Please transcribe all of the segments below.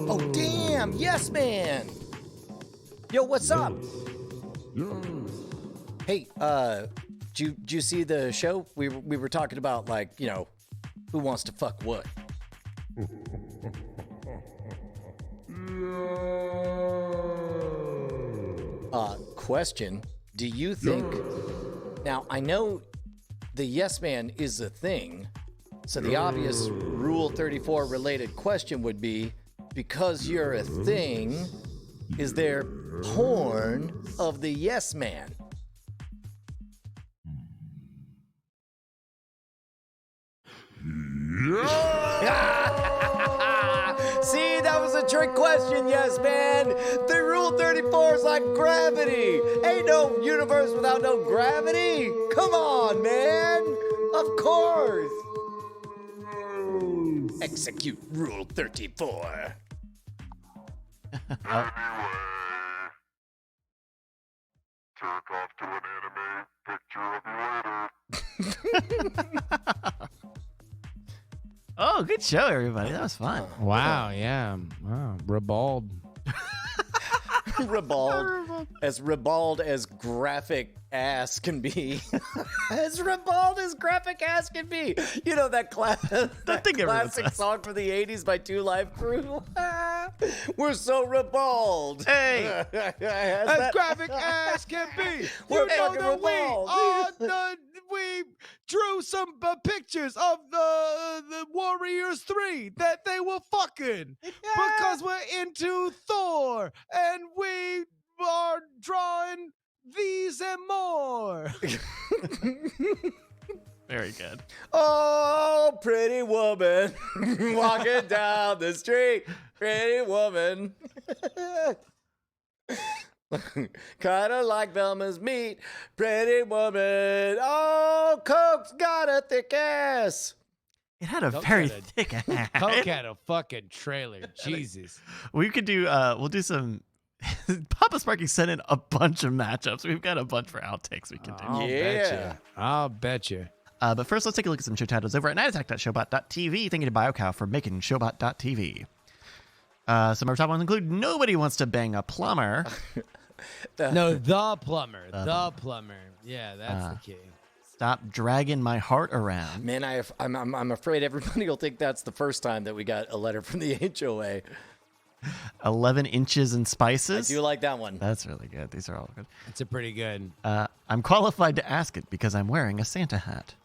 Oh, damn. Yes, man. Yo, what's up? Hey, did you see the show? We were talking about, like, you know, who wants to fuck what? Question. Do you think... Now, I know the yes man is a thing, so the obvious Rule 34 related question would be, because you're a thing, is there porn of the yes man? See, that was a trick question, yes man. The Rule 34 is like gravity. Ain't no universe without no gravity. Come on, man. Of course. Execute Rule 34. Jerk off to an anime picture of you later. Oh, good show, everybody. That was fun. Wow, yeah. Wow, ribald. Ribald as graphic ass can be. As ribald as graphic ass can be. You know that classic song from the 80s by Two Live Crew? We're so ribald. Hey. As graphic ass can be. We're You know fucking that ribald. we drew some pictures of the Warriors 3 that they were fucking because we're into Thor and we are drawing these and more. Very good. Oh, pretty woman walking down the street. Pretty woman. Kind of like Velma's meat. Pretty woman. Oh, Coke's got a thick ass. It had a Coke very had a- thick ass. Coke had a fucking trailer. Jesus. We could do, we'll do some. Papa Sparky sent in a bunch of matchups. We've got a bunch for outtakes we can do. I'll bet you. But first, let's take a look at some show titles over at nightattack.showbot.tv. Thank you to BioCow for making showbot.tv. Some of our top ones include Nobody Wants to Bang a Plumber. No, the plumber. The plumber. Yeah, that's the key. Stop Dragging My Heart Around. Man, I'm afraid everybody will think that's the first time that we got a letter from the HOA. 11 Inches and Spices. I do like that one. That's really good. These are all good. It's a pretty good. I'm qualified to ask it because I'm wearing a Santa hat.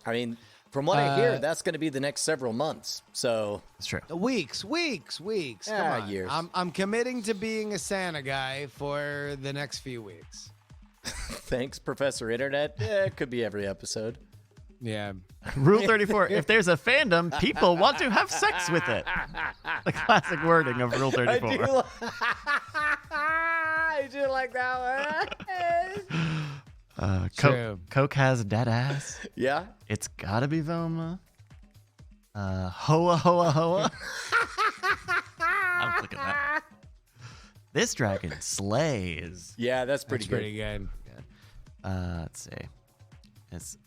I mean, from what I hear, that's going to be the next several months. So It's true. Weeks. Come on. Years. I'm committing to being a Santa guy for the next few weeks. Thanks, Professor Internet. It could be every episode. Yeah. Rule 34. If there's a fandom, people want to have sex with it. The classic wording of Rule 34. I do like that one. True. Coke has dead ass. Yeah. It's gotta be Velma. Hoa hoa hoa. I'll look at that. This dragon slays. Yeah, that's pretty That's good. pretty good. Let's see. It's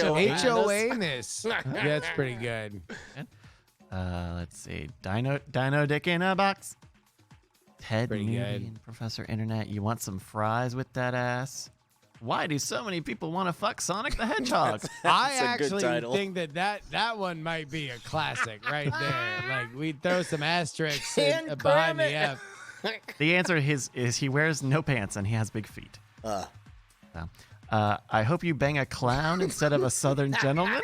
HOA-ness. That's pretty good. let's see. Dino Dick in a box. Ted Pretty Moody good. and Professor Internet. You want some fries with that ass? Why do so many people want to fuck Sonic the Hedgehog? I a good actually title. think that one might be a classic right there. Like, we'd throw some asterisks And behind the cram it. F. The answer is he wears no pants and he has big feet. So, I hope you bang a clown instead of a Southern gentleman.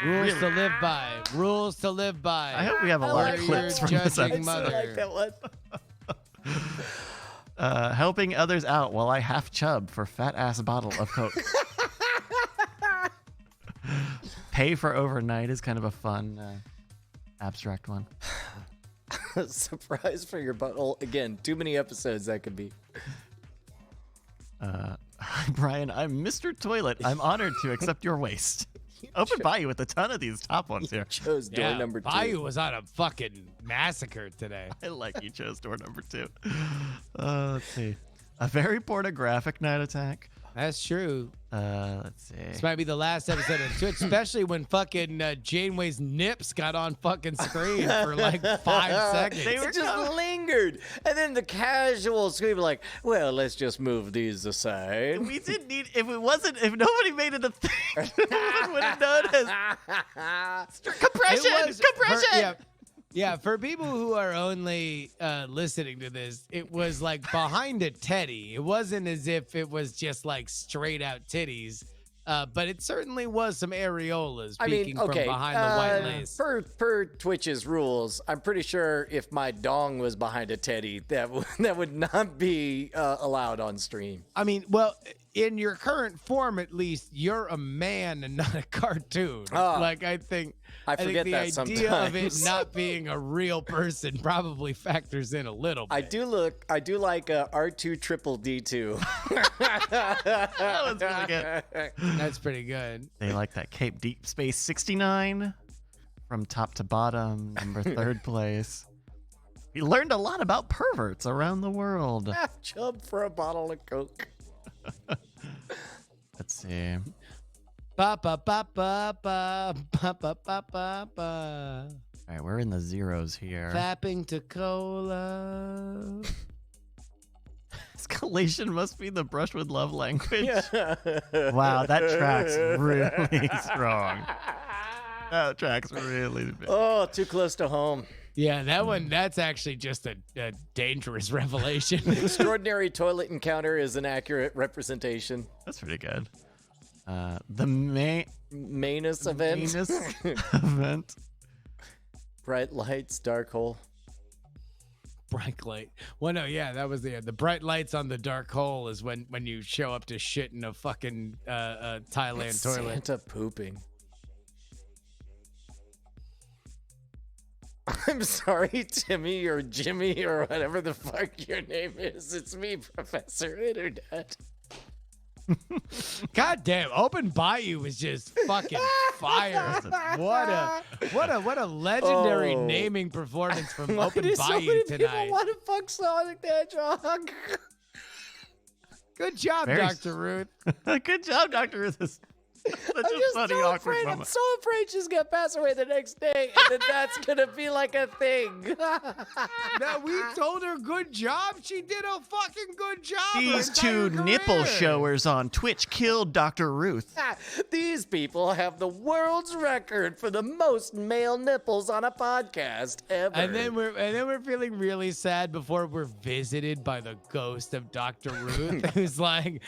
Rules to live by. Rules to live by. I hope we have a lot of Or clips your from this judging episode. I mother. like that one. Helping others out while I half chub for fat ass bottle of Coke. Pay for overnight is kind of a fun abstract one. Surprise for your butthole. Again, too many episodes that could be. Hi, Brian. I'm Mr. Toilet. I'm honored to accept your waste. Open Bayou with a ton of these top ones here. Chose door Yeah, number 2. Bayou was on a fucking massacre today. I like you chose door number 2. Let's see. A very pornographic night attack. That's true. Let's see. This might be the last episode of Twitch, especially when fucking Janeway's nips got on fucking screen for like 5 seconds. They were just lingered. And then the casual scream like, well, let's just move these aside. We didn't need, if nobody made it a thing, no one would have noticed. Compression! Yeah, for people who are only listening to this, it was like behind a teddy. It wasn't as if it was just like straight out titties, but it certainly was some areolas peeking from behind the white lace. Per Twitch's rules, I'm pretty sure if my dong was behind a teddy, that would not be allowed on stream. I mean, well, in your current form, at least, you're a man and not a cartoon. Like I think forget the that idea of it sometimes. not being a real person probably factors in a little bit. I do like R2 triple D2. That was really good. That's pretty good. They like that Cape Deep Space 69 from top to bottom, number 3rd place. We learned a lot about perverts around the world. Half chub for a bottle of Coke. Let's see. Ba ba ba ba ba ba ba ba ba ba. All right, we're in the zeros here. Fapping to cola. Escalation must be the brushwood love language. Yeah. Wow, that track's really strong. That track's really big. Oh, too close to home. Yeah, that one, that's actually just a dangerous revelation. Extraordinary toilet encounter is an accurate representation. That's pretty good. The mainest event. event. Bright lights, dark hole. Bright light. Well, no, yeah, that was the bright lights on the dark hole is when you show up to shit in a fucking Thailand toilet. Santa pooping. I'm sorry, Timmy or Jimmy or whatever the fuck your name is. It's me, Professor Internet. God damn, Open Bayou was just fucking fire. What a legendary naming performance from Why Open do so Bayou many tonight. people want to fuck Sonic the Hedgehog? Good job, Very Dr. Ruth. Good job, Dr. Ruth. Such I'm a just funny, so awkward afraid. moment. I'm so afraid she's gonna pass away the next day, and then that's gonna be like a thing. No, we told her good job. She did a fucking good job. her These entire two nipple career. showers on Twitch killed Dr. Ruth. These people have the world's record for the most male nipples on a podcast ever. And then we're feeling really sad before we're visited by the ghost of Dr. Ruth, who's like,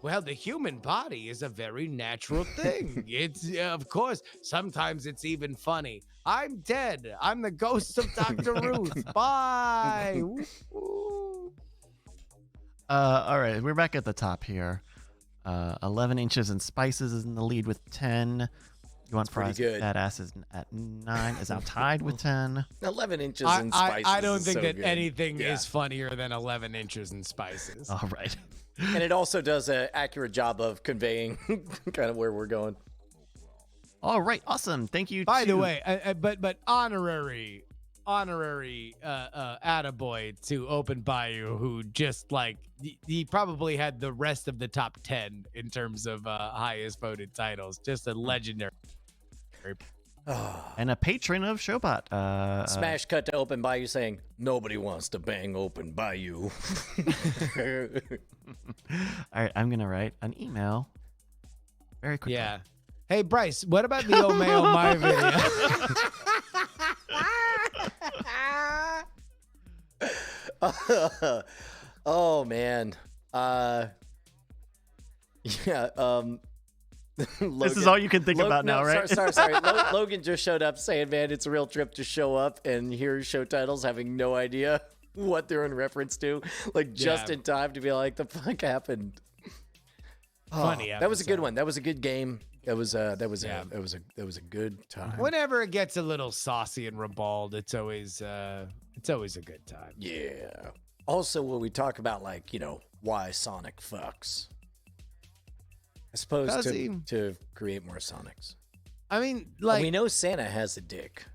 well, the human body is a very natural thing. It's of course, sometimes it's even funny. I'm dead. I'm the ghost of Dr. Ruth. Bye. Woo. All right, we're back at the top here. 11 inches and spices is in the lead with 10. You want pretty fries? good. That ass is at 9. Is now tied with 10. 11 inches and spices. I don't is think so that good. anything Yeah. is funnier than 11 inches and spices. All right. And it also does an accurate job of conveying kind of where we're going. All right, awesome. Thank you. By the way, but honorary attaboy to Open Bayou, who just like he probably had the rest of the top 10 in terms of highest voted titles. Just a legendary. and a patron of Showbot. Smash cut to Open Bayou saying, nobody wants to bang Open Bayou. All right, I'm gonna write an email very quickly. Yeah. Hey Bryce, what about the Oh May Oh My video? Oh man. Yeah, This is all you can think about now, right? Sorry. Logan just showed up saying, man, it's a real trip to show up and hear show titles having no idea what they're in reference to. Like just in time to be like, the fuck happened? Funny. That was a good episode. one. That was a good game. That was a good time. Whenever it gets a little saucy and ribald, it's always a good time. Yeah. Also, when we talk about like, why Sonic fucks, as opposed Does he? to create more Sonics. I mean, And like we know Santa has a dick.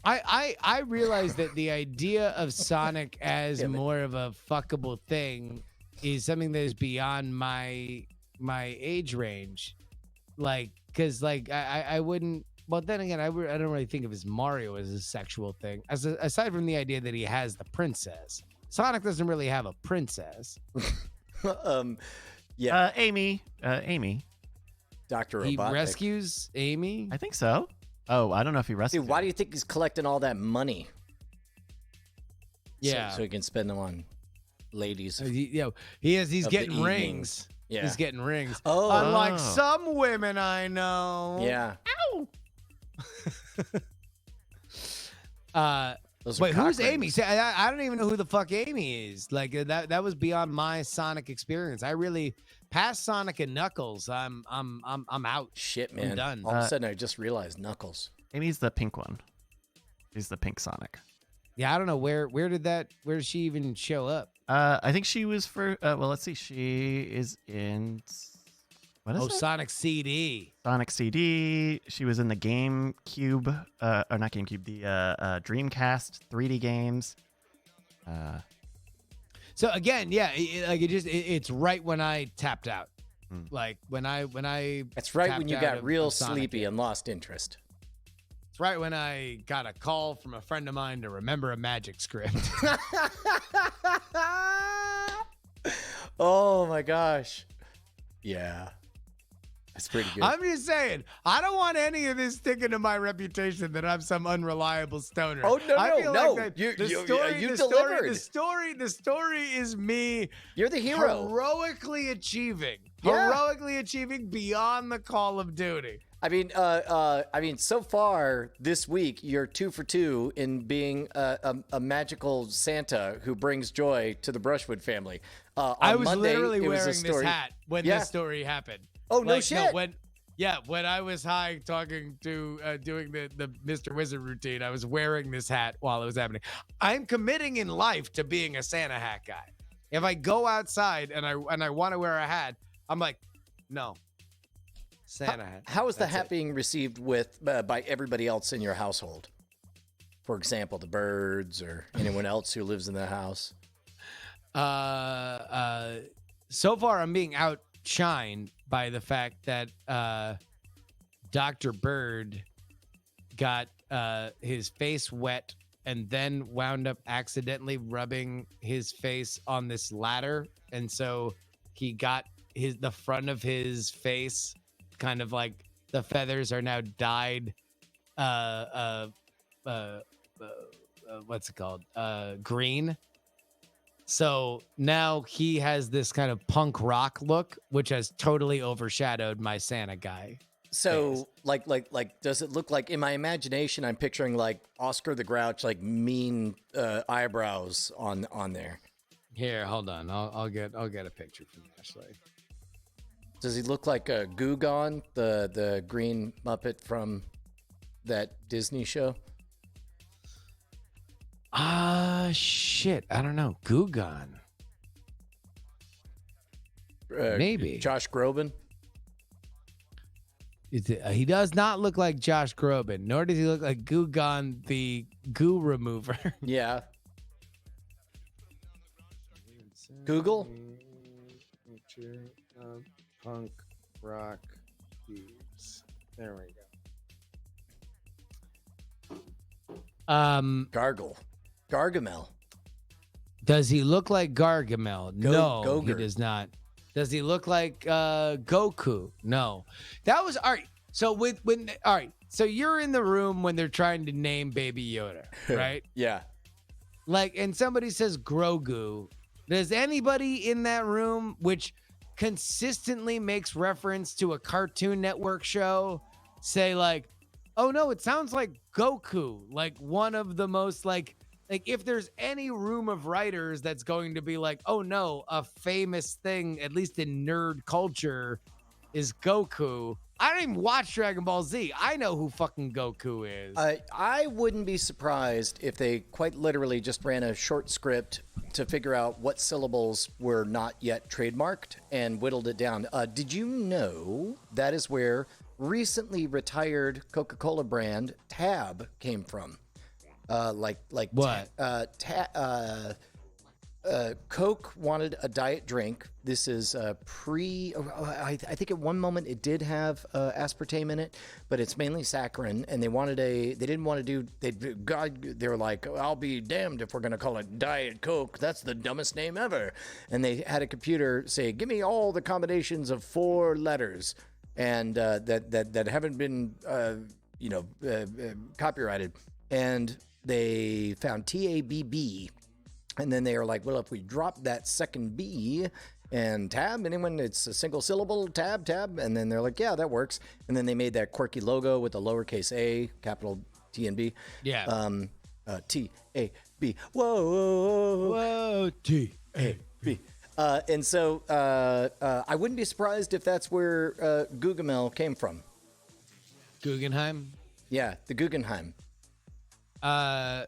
I realize that the idea of Sonic as Damn it. more of a fuckable thing is something that is beyond my my age range, like, because like I wouldn't. But then again, I don't really think of his Mario as a sexual thing. Aside from the idea that he has the princess, Sonic doesn't really have a princess. Yeah, Amy. Dr. He Robotnik. rescues Amy. I think so. Oh, I don't know if he rescued. Dude, why do you think he's collecting all that money? Yeah, So he can spend them on ladies. He's of getting the rings. Yeah. He's getting rings. Oh. Unlike some women I know. Yeah. Those are Wait, cock who's rings. Amy? See, I don't even know who the fuck Amy is. Like that was beyond my Sonic experience. I really past Sonic and Knuckles. I'm out. Shit, man. I'm done. All of a sudden, I just realized Knuckles. Amy's the pink one. She's the pink Sonic. Yeah, I don't know where did she even show up? I think she was for. Well, let's see. She is in. What is it? Sonic CD. Sonic CD. She was in the GameCube, or not GameCube, the Dreamcast 3D games. So again, yeah, it's right when I tapped out. Like when I. That's right tapped when you out got of real Sonic sleepy games. and lost interest. It's right when I got a call from a friend of mine to remember a magic script. Oh my gosh. Yeah. That's pretty good. I'm just saying, I don't want any of this sticking to my reputation that I'm some unreliable stoner. Oh, no, I no, feel no. Like You the delivered. story is me You're the hero. heroically achieving beyond the Call of Duty. I mean, so far this week, you're 2 for 2 in being a magical Santa who brings joy to the Brushwood family. On I was Monday, literally it was a wearing this story- hat when Yeah. this story happened. Oh, no shit. when I was high talking to doing the Mr. Wizard routine, I was wearing this hat while it was happening. I'm committing in life to being a Santa hat guy. If I go outside and I want to wear a hat, I'm like, no, Santa hat. How is the That's hat it. being received with by everybody else in your household? For example, the birds or anyone else who lives in the house. So far I'm being outshined by the fact that Dr. Bird got his face wet and then wound up accidentally rubbing his face on this ladder, and so he got the front of his face kind of like the feathers are now dyed what's it called, green. So now he has this kind of punk rock look, which has totally overshadowed my Santa guy. So, like, does it look like in my imagination? I'm picturing like Oscar the Grouch, like mean eyebrows on there. Here, hold on. I'll get a picture from Ashley. Does he look like a Gugon, the green Muppet from that Disney show? Shit. I don't know. Gugon. Maybe. Josh Groban. He does not look like Josh Groban, nor does he look like Gugon, the goo remover. Yeah. Google? Punk rock dudes. There we go. Gargamel. Does he look like Gargamel? No, he Gogurt. does not. Does he look like Goku? No. That was all right. So so you're in the room when they're trying to name Baby Yoda, right? Yeah. Like, and somebody says Grogu. Does anybody in that room, which consistently makes reference to a Cartoon Network show, say like, oh no, it sounds like Goku, like one of the most like if there's any room of writers that's going to be like, oh no, a famous thing, at least in nerd culture, is Goku. I don't even watch Dragon Ball Z. I know who fucking Goku is. I wouldn't be surprised if they quite literally just ran a short script to figure out what syllables were not yet trademarked and whittled it down. Did you know that is where recently retired Coca-Cola brand Tab came from? Like what? Coke wanted a diet drink. This is I think at one moment it did have aspartame in it, but it's mainly saccharin. And they didn't want to do. They were like, I'll be damned if we're gonna call it Diet Coke. That's the dumbest name ever. And they had a computer say, give me all the combinations of 4 letters, and that haven't been copyrighted. And they found TABB. And then they are like, well, if we drop that second B and tab, anyone, it's a single syllable, tab. And then they're like, yeah, that works. And then they made that quirky logo with the lowercase a, capital T and B. Yeah. T-A-B. Whoa, T-A-B. And so I wouldn't be surprised if that's where Guggenheim came from. Guggenheim? Yeah, the Guggenheim.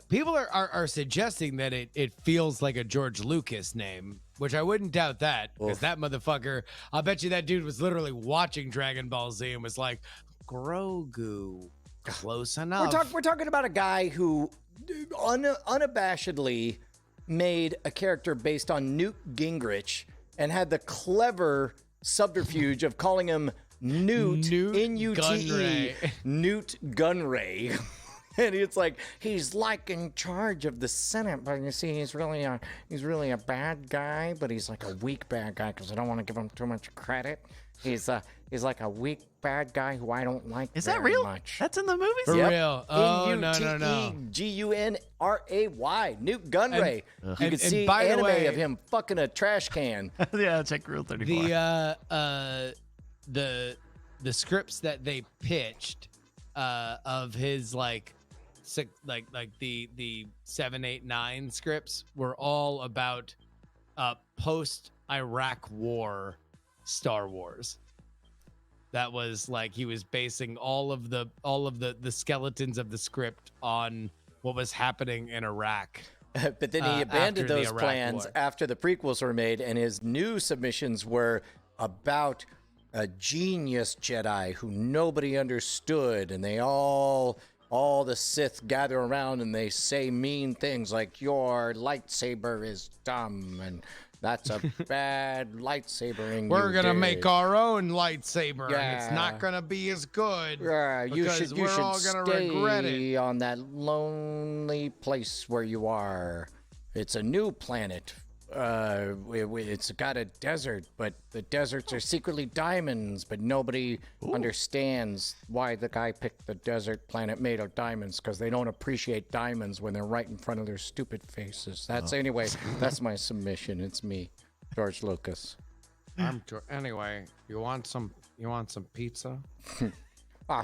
People are suggesting that it feels like a George Lucas name, which I wouldn't doubt that, because that motherfucker, I'll bet you that dude was literally watching Dragon Ball Z and was like, Grogu, close enough. We're talking about a guy who unabashedly made a character based on Newt Gingrich and had the clever subterfuge of calling him Newt N-U-T-E, Newt Gunray. And it's like, he's like in charge of the Senate, but you see, he's really a bad guy, but he's like a weak bad guy because I don't want to give him too much credit. He's like a weak bad guy who I don't like. Is very that real? much. That's in the movies? For real? Oh, no. N-U-T-E-G-U-N-R-A-Y, Newt Gunray. You can see by the anime way, of him fucking a trash can. Yeah, check Rule 34. The scripts that they pitched of his like the 7, 8, 9 scripts were all about post Iraq War Star Wars. That was like he was basing all of the skeletons of the script on what was happening in Iraq. But then he abandoned those plans War. after the prequels were made, and his new submissions were about a genius Jedi who nobody understood, and they all the Sith gather around and they say mean things like, your lightsaber is dumb, and that's a bad lightsabering. We're going to make our own lightsaber, and it's not going to be as good. Yeah, you should all gonna regret stay it. on that lonely place where you are. It's a new planet. It's got a desert, but the deserts are secretly diamonds, but nobody understands why the guy picked the desert planet made of diamonds, because they don't appreciate diamonds when they're right in front of their stupid faces. Anyway, that's my submission. It's me, George Lucas. Anyway, you want some pizza?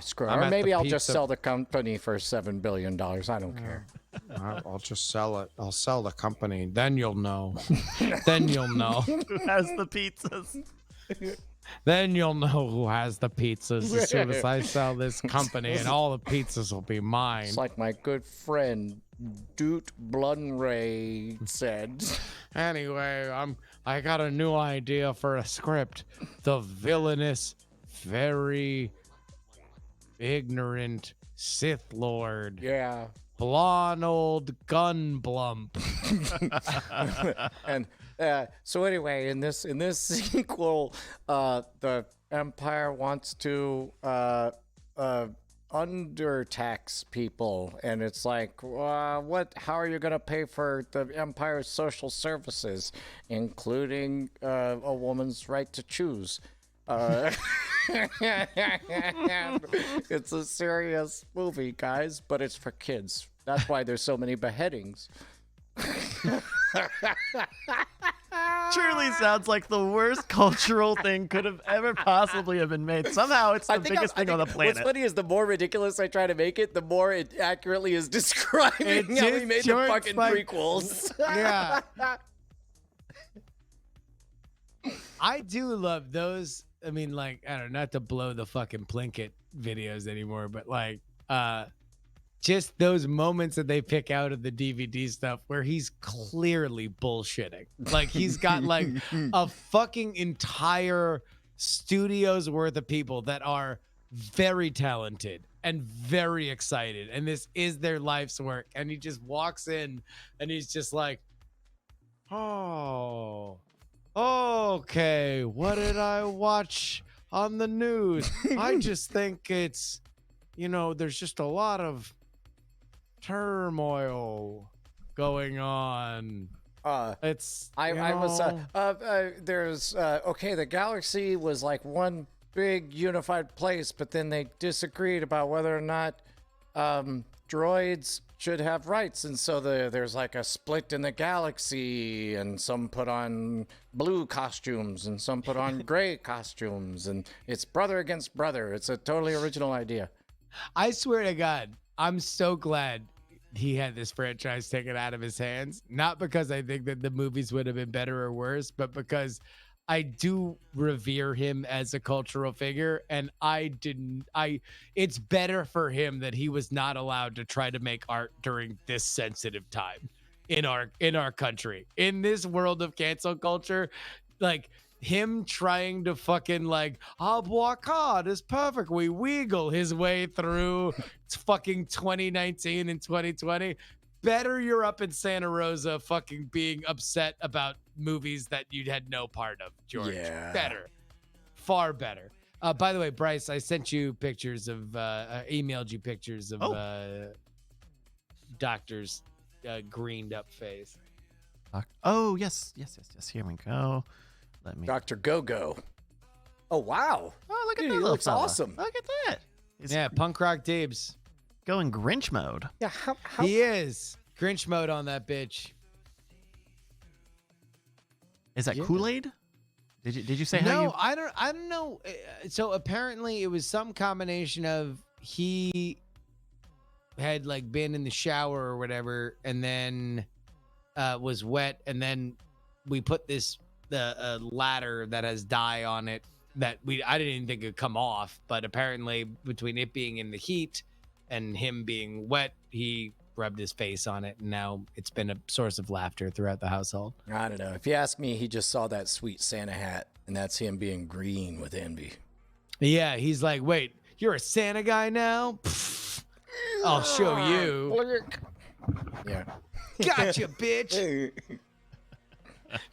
Screw it. I'm Or at maybe the I'll just pizza- sell the company for $7 billion. I don't care. I'll just sell it. I'll sell the company. Then you'll know. Then you'll know. Who has the pizzas? Then you'll know who has the pizzas as soon as I sell this company, and all the pizzas will be mine. It's like my good friend Doot Blunray said. Anyway, I got a new idea for a script. The villainous, very ignorant Sith Lord. Yeah. Blonde old gun blump. And so anyway, in this sequel, the Empire wants to undertax people, and it's like, what? How are you going to pay for the Empire's social services, including a woman's right to choose? It's a serious movie, guys, but it's for kids. That's why there's so many beheadings. Truly sounds like the worst cultural thing could have ever possibly have been made. Somehow it's the biggest thing on the planet. What's funny is the more ridiculous I try to make it, the more it accurately is describing how we made the George fucking prequels. Yeah. I do love those. I mean, like, I don't know, not to blow the fucking Plinkett videos anymore, but like, just those moments that they pick out of the DVD stuff where he's clearly bullshitting. Like, he's got like a fucking entire studio's worth of people that are very talented and very excited, and this is their life's work. And he just walks in and he's just like, Oh. Okay. What did I watch on the news? I just think it's, there's just a lot of turmoil going on. It's the galaxy was like one big unified place, but then they disagreed about whether or not droids should have rights, and so there's like a split in the galaxy, and some put on blue costumes and some put on gray costumes, and it's brother against brother. It's a totally original idea. I swear to God, I'm so glad he had this franchise taken out of his hands. Not because I think that the movies would have been better or worse, but because I do revere him as a cultural figure, and it's better for him that he was not allowed to try to make art during this sensitive time in our country. In this world of cancel culture, like him trying to fucking like, I'll walk hard is perfectly wiggle his way through fucking 2019 and 2020. Better you're up in Santa Rosa fucking being upset about movies that you had no part of, George. Yeah. Better. Far better. By the way, Bryce, I sent you pictures of, emailed you pictures of Doctor's greened up face. Oh, yes. Here we go. Let me. Dr. Go-Go. Oh, wow. Oh, look at Dude, that. he Little looks fella. awesome. Look at that. He's Yeah, punk rock Debs. going Grinch mode. Yeah, how He is. Grinch mode on that bitch. Is that Yeah. Kool-Aid? Did you say how No, you? I don't know. So apparently it was some combination of he had like been in the shower or whatever, and then was wet, and then we put this ladder that has dye on it that I didn't even think it would come off, but apparently between it being in the heat and him being wet, he rubbed his face on it, and now it's been a source of laughter throughout the household. I don't know. If you ask me, he just saw that sweet Santa hat, and that's him being green with envy. Yeah, he's like, wait, you're a Santa guy now? Pfft, I'll show you. Yeah. Gotcha, bitch.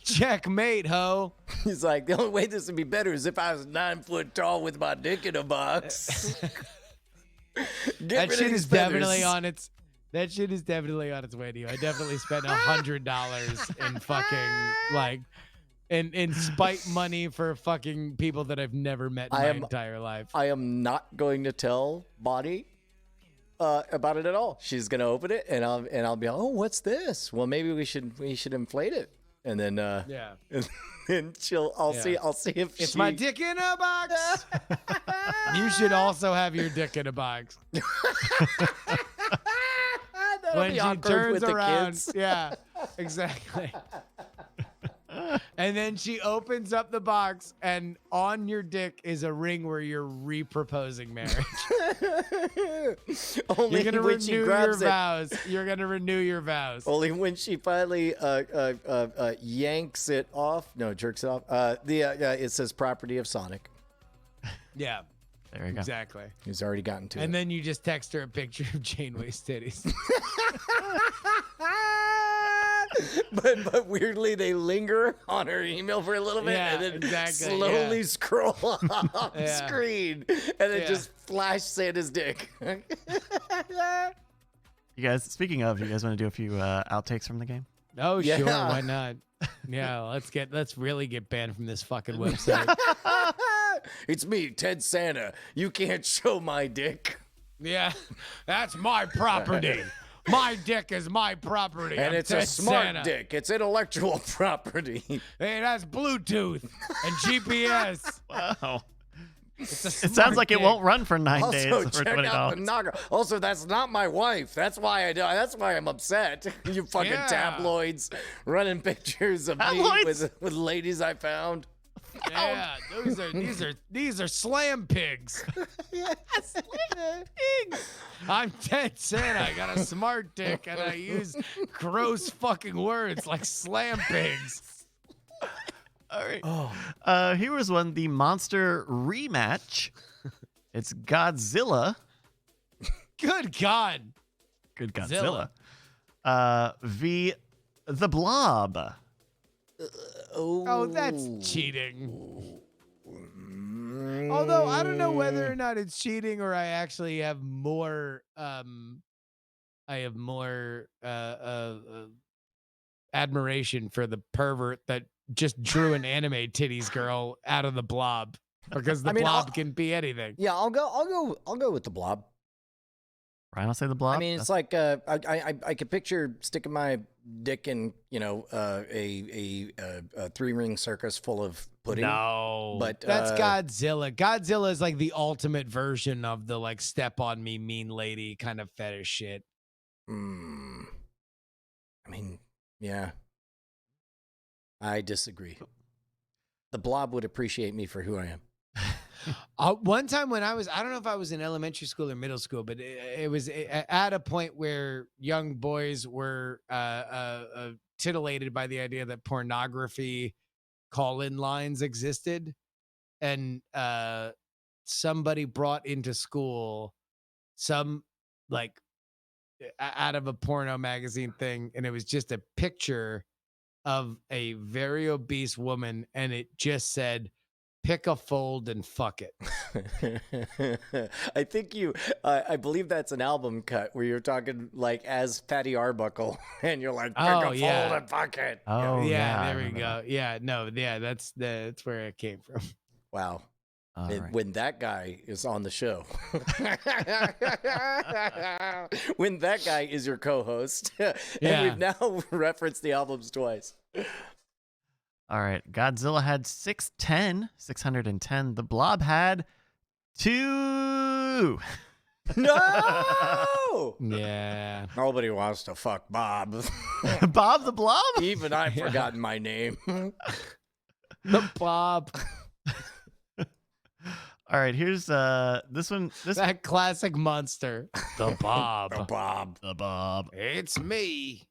Checkmate, ho. He's like, the only way this would be better is if I was 9 foot tall with my dick in a box. That shit is definitely on its. That shit is definitely on its way to you. I definitely spent $100 in fucking like, in spite money for fucking people that I've never met in my entire life. I am not going to tell Bonnie about it at all. She's gonna open it, and I'll be like, oh, what's this? Well, maybe we should inflate it, and then Yeah. and then I'll see if It's she... my dick in a box. You should also have your dick in a box. That'll When be she awkward turns with the around. kids. Yeah, exactly. And then she opens up the box, and on your dick is a ring where you're re-proposing marriage. Only You're gonna when she renew your grabs it. vows. You're gonna renew your vows. Only when she finally yanks it off. No, jerks it off. It says property of Sonic. Yeah, There you go. exactly. He's already gotten to it. And then you just text her a picture of Janeway's titties. But weirdly, they linger on her email for a little bit, Yeah, and then exactly, slowly yeah. scroll off Yeah. screen, and then Yeah. just flash Santa's dick. You guys, speaking of, you guys want to do a few outtakes from the game? Oh, Yeah. sure, why not? Yeah, let's really get banned from this fucking website. It's me, Ted Santa. You can't show my dick. Yeah, that's my property. My dick is my property. And I'm it's Ted a smart Santa. dick. It's intellectual property. It has Bluetooth and GPS. Wow. It's a It smart sounds like it dick. won't run for 9 Also, days for check out the $20. knocker. Also, that's not my wife. That's why That's why I'm upset. You fucking Yeah. tabloids running pictures of me Tabloids? with ladies I found. Yeah, these are slam pigs. I'm Ted Santa. I got a smart dick, and I use gross fucking words like slam pigs. All right. Oh, Here was one, the monster rematch. It's Godzilla. Good God. Good Zilla. Godzilla. The Blob. Oh, that's cheating. Although I don't know whether or not it's cheating or I actually have more admiration for the pervert that just drew an anime titties girl out of the blob, because the blob can be anything. Yeah, I'll go with the blob. Ryan will say the blob. I mean, it's like I could picture sticking my dick in, a 3-ring circus full of pudding. No, but that's Godzilla. Godzilla is like the ultimate version of the like step on me, mean lady kind of fetish shit. I mean, yeah, I disagree. The blob would appreciate me for who I am. One time when I don't know if I was in elementary school or middle school, but it was at a point where young boys were titillated by the idea that pornography call-in lines existed, and somebody brought into school some like out of a porno magazine thing, and it was just a picture of a very obese woman, and it just said, "Pick a fold and fuck it." I think I believe that's an album cut where you're talking like as Patty Arbuckle, and you're like, pick a fold and fuck it. Oh, yeah, there we go. Yeah, no, yeah, that's where it came from. Wow. Right. When that guy is on the show, when that guy is your co-host, and we've now referenced the albums twice. All right. Godzilla had 610. The blob had 2. No! Yeah. Nobody wants to fuck Bob. Bob the blob? Even I've forgotten my name. The blob. All right, here's this one. That classic monster. The Bob. The Bob. The Bob. It's me.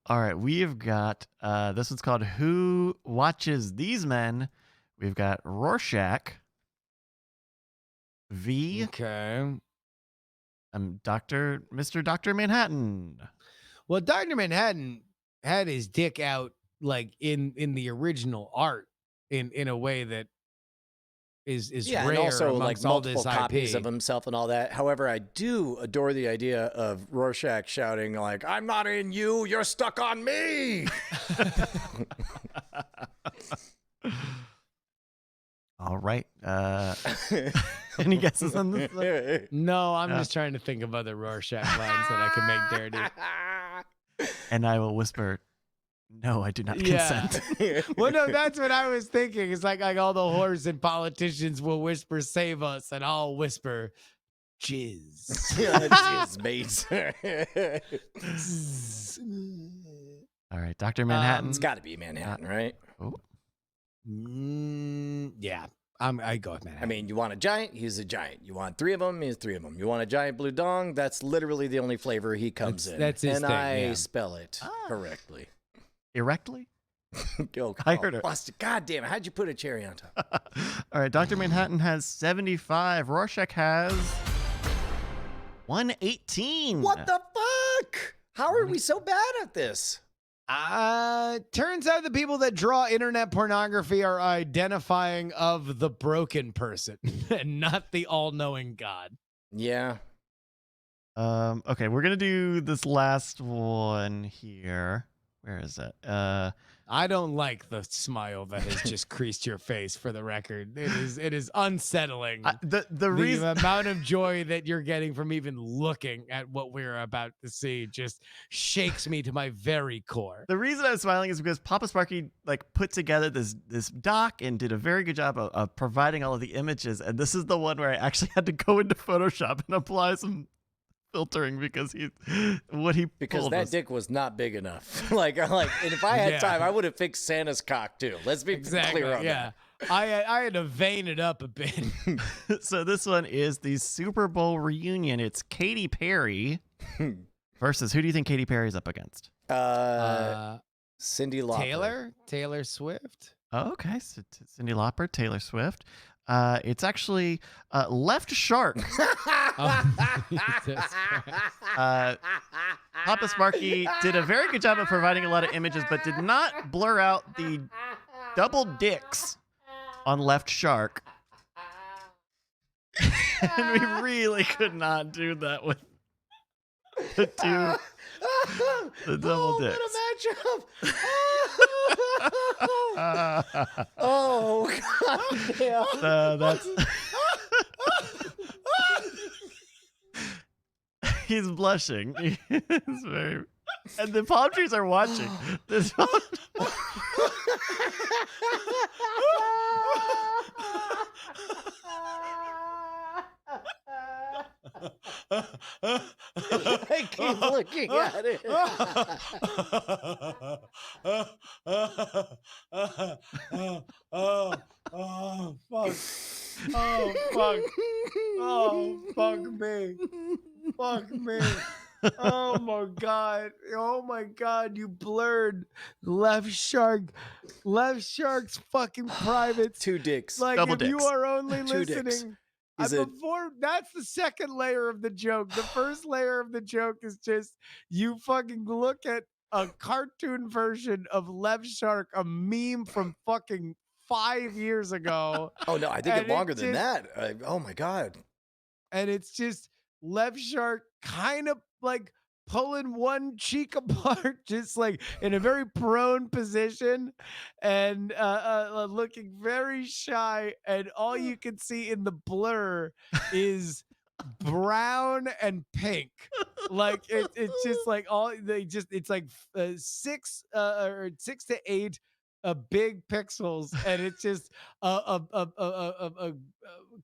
All right, we have got this one's called Who Watches These Men? We've got Rorschach, V, Okay. Mr. Dr. Manhattan. Well, Dr. Manhattan had his dick out like in the original art in a way that is Yeah, rare and also like amongst all multiple this copies IP. of himself and all that. However, I do adore the idea of Rorschach shouting like, "I'm not in you, you're stuck on me." All right. Any guesses on this one? No, I'm just trying to think of other Rorschach lines that I can make dirty. And I will whisper, no, I do not consent. Well, no, that's what I was thinking. It's like all the whores and politicians will whisper, "Save us," and I'll whisper, "Jizz." Jizz, mates. All right, Dr. Manhattan. It's got to be Manhattan, right? Oh. Yeah, I go with Manhattan. I mean, you want a giant? He's a giant. You want 3 of them? He's 3 of them. You want a giant blue dong? That's literally the only flavor he comes in. That's his and thing, I yeah. spell it correctly. Erectly? I heard it. Busted. God damn it. How'd you put a cherry on top? All right, Dr. Manhattan has 75. Rorschach has 118. What the fuck? How are we so bad at this? Turns out the people that draw internet pornography are identifying of the broken person and not the all-knowing God. Yeah. Okay, we're gonna do this last one here. Where is it? I don't like the smile that has just creased your face, for the record. It is unsettling. The reason amount of joy that you're getting from even looking at what we're about to see just shakes me to my very core. The reason I'm smiling is because Papa Sparky like put together this doc and did a very good job of providing all of the images, and this is the one where I actually had to go into Photoshop and apply some filtering because that dick was not big enough. like, and if I had time, I would have fixed Santa's cock too. Let's be clear on that. I had to vein it up a bit. So this one is the Super Bowl reunion. It's Katy Perry versus, who do you think Katy Perry's up against? Cindy Lauper. Taylor Swift. Oh, okay, so Cyndi Lauper, Taylor Swift. It's actually Left Shark. Papa Sparky did a very good job of providing a lot of images, but did not blur out the double dicks on Left Shark. And we really could not do that with the double dicks. What a matchup! Oh, God damn. That's he's blushing. He's very, and the palm trees are watching. This I keep looking at it. Oh, fuck. Oh, fuck. Oh, fuck me. Fuck me. Oh my god. Oh my god, you blurred Left Shark's fucking privates. Two dicks. Like double if you dicks. are only Two dicks. listening. Is it- Before that's the second layer of the joke. The first layer of the joke is just you fucking look at a cartoon version of Left Shark, a meme from fucking 5 years ago. Oh, no, I think And it's longer it than just- that. Oh, my God. And it's just Left Shark kind of like pulling one cheek apart, just like in a very prone position and looking very shy. And all you can see in the blur is brown and pink. Like it's just like it's like 6 or 6 to 8 big pixels, and it's just a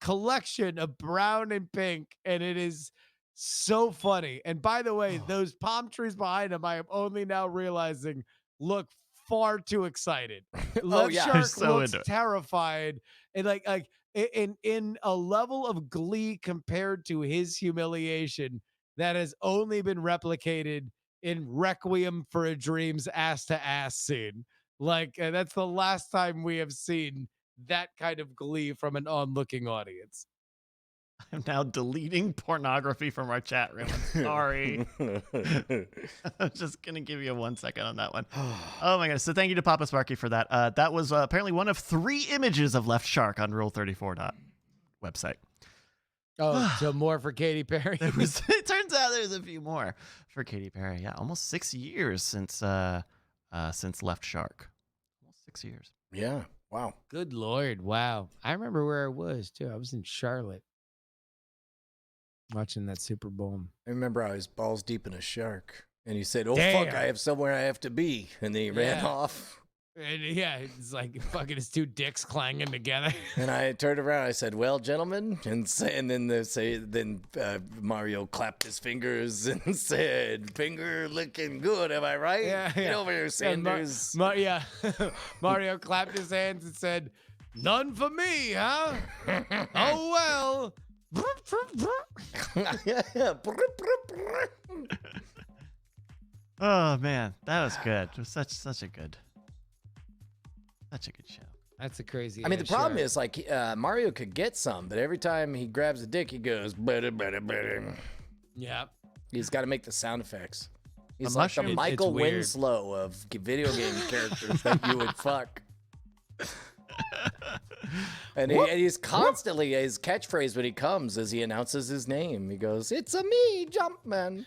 collection of brown and pink, and it is so funny. And by the way, those palm trees behind him, I am only now realizing look far too excited. Left yeah. They're Shark so looks into it. terrified, and like in a level of glee compared to his humiliation that has only been replicated in Requiem for a Dream's ass to ass scene. Like that's the last time we have seen that kind of glee from an onlooking audience. I'm now deleting pornography from our chat room. I'm sorry. I'm just going to give you 1 second on that one. Oh my goodness. So thank you to Papa Sparky for that. That was apparently one of 3 images of Left Shark on Rule34 website. Oh, so more for Katy Perry. It turns out there's a few more for Katy Perry. Yeah, almost 6 years since Left Shark. Almost 6 years. Yeah. Wow. Good Lord. Wow. I remember where I was too. I was in Charlotte watching that Super Bowl. I remember I was balls deep in a shark, and he said, "Oh Damn. fuck, I have somewhere I have to be," and then he ran Yeah. off. And yeah, it's like fucking his 2 dicks clanging together. And I turned around. I said, "Well, gentlemen," and then Mario clapped his fingers and said, "Finger looking good, am I right?" Yeah, Get yeah. over here, Sanders. Yeah. Mario clapped his hands and said, "None for me, huh? Oh well." Oh man, that was good. It was such a good show. That's a crazy. I mean, the problem is, like, Mario could get some, but every time he grabs a dick, he goes, "Bada, bada, bada." Yeah. He's got to make the sound effects. He's A like the mushroom? Michael It's weird. Winslow of video game characters that you would fuck. And he's constantly, his catchphrase when he comes is he announces his name. He goes, "It's a me, Jumpman."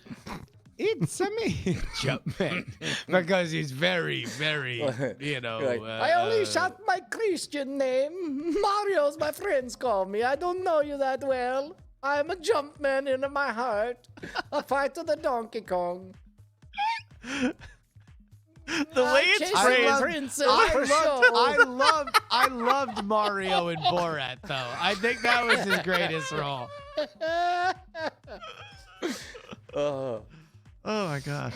It's a me, Jumpman, because he's very, very, Like, I only shout my Christian name. Mario's my friends call me. I don't know you that well. I'm a Jumpman in my heart. A fight to the Donkey Kong. The way it's Chasing phrased, princess for show. I loved Mario in Borat though. I think that was his greatest role. oh my god.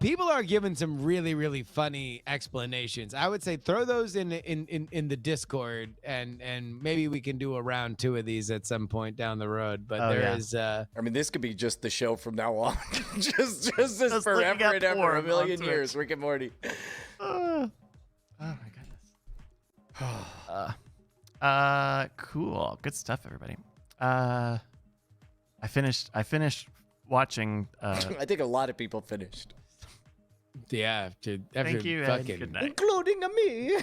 People are giving some really, really funny explanations. I would say throw those in the Discord, and maybe we can do a round 2 of these at some point down the road. But there is. I mean, this could be just the show from now on. just this Just forever looking at and ever, porn a on million Twitch. years. Rick and Morty. Oh my goodness. Cool. Good stuff, everybody. I finished watching. I think a lot of people finished, Yeah, dude. Thank you, and fucking, good night. including me.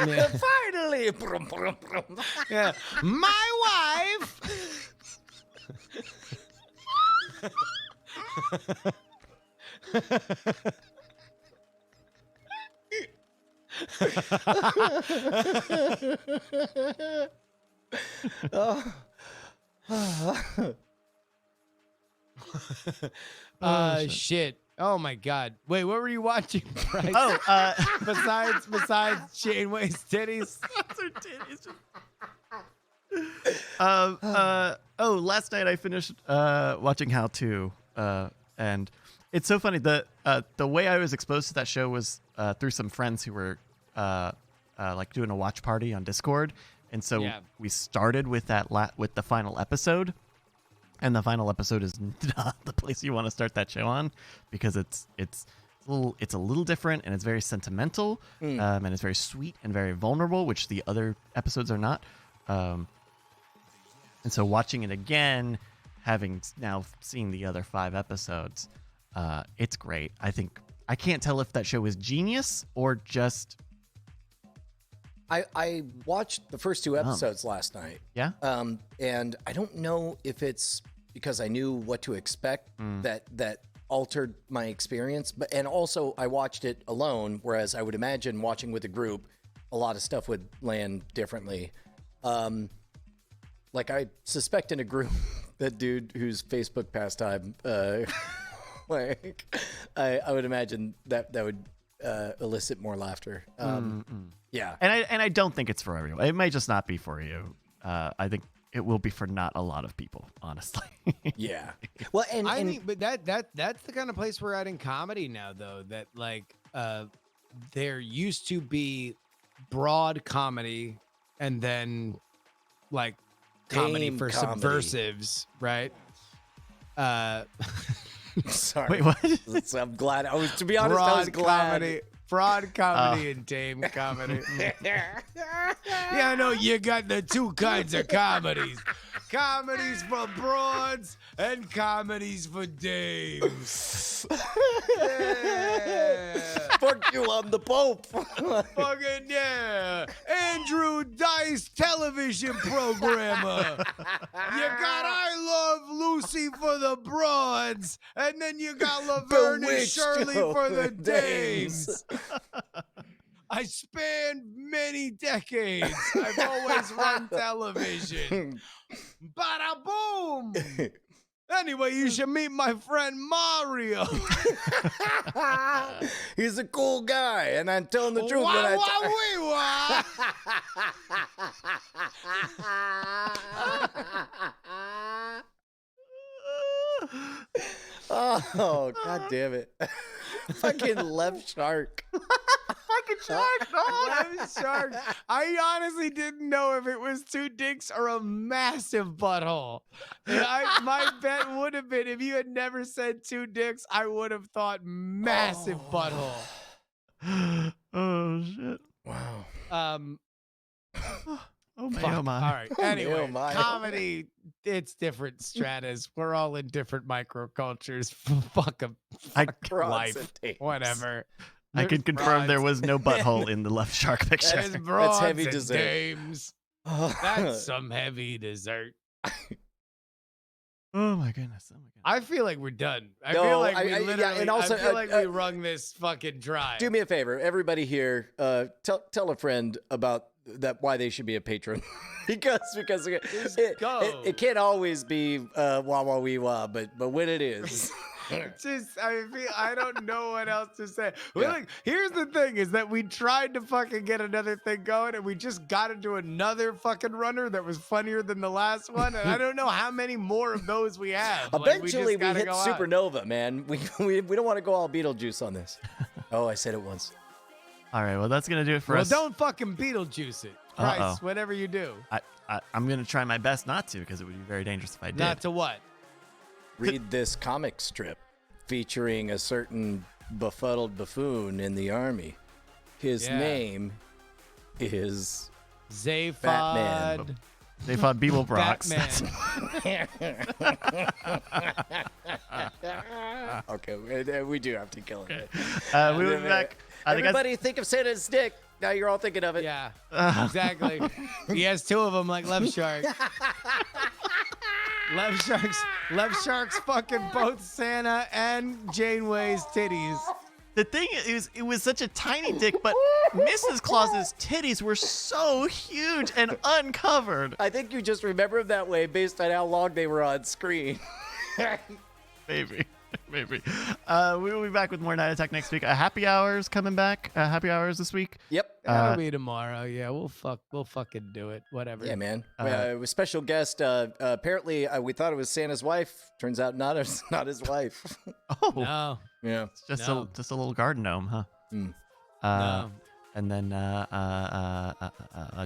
Yeah. Finally. Brum, brum, brum. Yeah. My wife. Shit. Oh my God. Wait, what were you watching, Bryce? Oh, besides Janeway's titties. Last night I finished watching How To, and it's so funny. The way I was exposed to that show was through some friends who were like doing a watch party on Discord, and so Yeah. we started with that with the final episode, and the final episode is not the place you want to start that show on because it's a little different and it's very sentimental, and it's very sweet and very vulnerable, which the other episodes are not. And so watching it again, having now seen the other 5 episodes, it's great. I can't tell if that show is genius or just I watched the first 2 episodes last night. yeah. And I don't know if it's because I knew what to expect that altered my experience, and also I watched it alone, whereas I would imagine watching with a group, a lot of stuff would land differently. Like I suspect in a group, that dude whose Facebook pastime, like I would imagine that would elicit more laughter. Yeah, And I don't think it's for everyone. It may just not be for you. I think it will be for not a lot of people, honestly. yeah. Well, and I think, but that's the kind of place we're at in comedy now, though. That like, there used to be broad comedy, and then like comedy Tame for comedy. subversives, right? sorry. Wait, what? So I'm glad. To be honest, I was glad. Broad comedy and tame comedy. Yeah, I know you got the 2 kinds of comedies. Comedies for broads and comedies for dames. Yeah. Fuck you, I'm the Pope. Fucking yeah. Andrew Dice television programmer. You got I Love Lucy for the broads, and then you got Laverne and Bewitched Shirley for the dames. dames. I spanned many decades. I've always run television. Bada boom. Anyway, you should meet my friend Mario. He's a cool guy, and I'm telling the truth when I Oh, god damn it. Fucking left shark. Fucking shark, no, shark. I honestly didn't know if it was 2 dicks or a massive butthole. And my bet would have been if you had never said 2 dicks, I would have thought massive butthole. Oh shit. Wow. Oh my, Fuck. oh my. All right. Anyway, Oh my. comedy, it's different stratas. We're all in different microcultures. Fuck I- Broads life. and dames. Whatever. I can confirm there was no butthole in the left shark picture. That is broads heavy and dessert. dames. That's some heavy dessert. Oh my goodness. Oh my goodness. I feel like we're done. I No, feel like I- we yeah, literally. and also, I feel like we uh, wrung this fucking dry. Do me a favor, everybody here, tell a friend about why they should be a patron. because it can't always be wah wah wee wah, but when it is. I don't know what else to say. Well, Yeah. look, here's the thing: is that we tried to fucking get another thing going, and we just got into another fucking runner that was funnier than the last one, and I don't know how many more of those we have. Eventually, we gotta hit go on. supernova, man. We don't want to go all Beetlejuice on this. Oh, I said it once. All right. Well, that's gonna do it for Well, us. don't fucking Beetlejuice it, Bryce. Uh-oh. Whatever you do, I'm gonna try my best not to because it would be very dangerous if I did. not to what? Read this comic strip featuring a certain befuddled buffoon in the army. His Yeah. name is Zaphod. Batman. They fought Beeblebrox. Batman. Okay, we do have to kill it. We will be back. Everybody think of Santa's dick. Now you're all thinking of it. Yeah, exactly. He has two of them like Left Shark. Left Shark's fucking both Santa and Janeway's titties. The thing is, it was such a tiny dick, but Mrs. Claus's titties were so huge and uncovered. I think you just remember them that way based on how long they were on screen. Maybe. We will be back with more Night Attack next week. Happy Hours coming back. Happy Hours this week. Yep. That'll be tomorrow. Yeah, we'll fucking do it. Whatever. Yeah, man. With special guest. Apparently, we thought it was Santa's wife. Turns out not his wife. Oh, No. Yeah. just No. a little garden gnome, huh? No. And then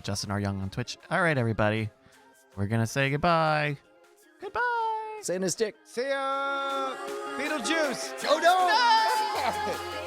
Justin R. Young on Twitch. All right, everybody, we're gonna say goodbye. Goodbye. Santa's dick. See ya. Beetlejuice. Oh no!